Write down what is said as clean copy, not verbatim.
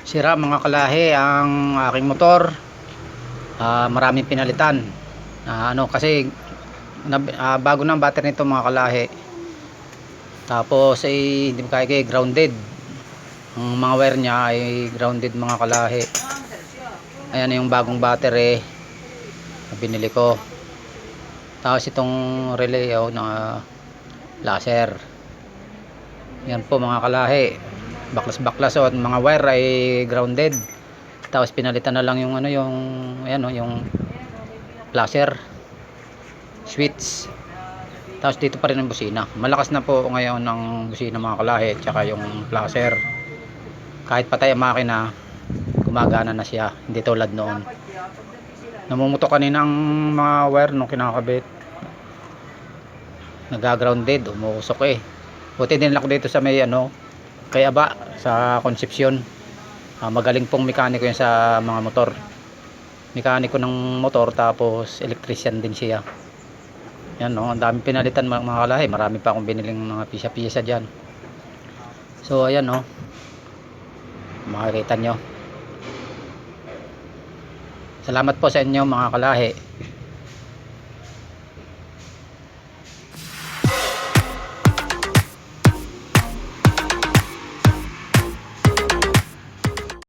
Sira mga kalahi ang aking motor. Maraming pinalitan. Kasi bago na ang battery nito mga kalahi. Tapos hindi kaya grounded. Ang mga wire niya ay grounded mga kalahi. Ayan yung bagong battery na binili ko. Tapos itong relay na laser. Yan po mga kalahi. Baklas at mga wire ay grounded. Tapos pinalitan na lang yung yung laser switch. Tapos dito pa rin ang busina. Malakas na po ngayon ang busina mga kalahi, tsaka yung laser. Kahit patay ang makina, gumagana na siya, hindi tulad noon. Namumuto kanina ang mga wire nung kinakabit. Nagagrounded, umuusok Buti din ako dito sa may kay Aba sa Concepcion. Magaling pong mekaniko yan sa mga motor. Mekaniko ng motor, tapos electrician din siya. Yan ang daming pinalitan mga kalahi. Marami pa akong biniling mga pisa-pisa dyan. So ayan makikita nyo. Salamat po sa inyo mga kalahi.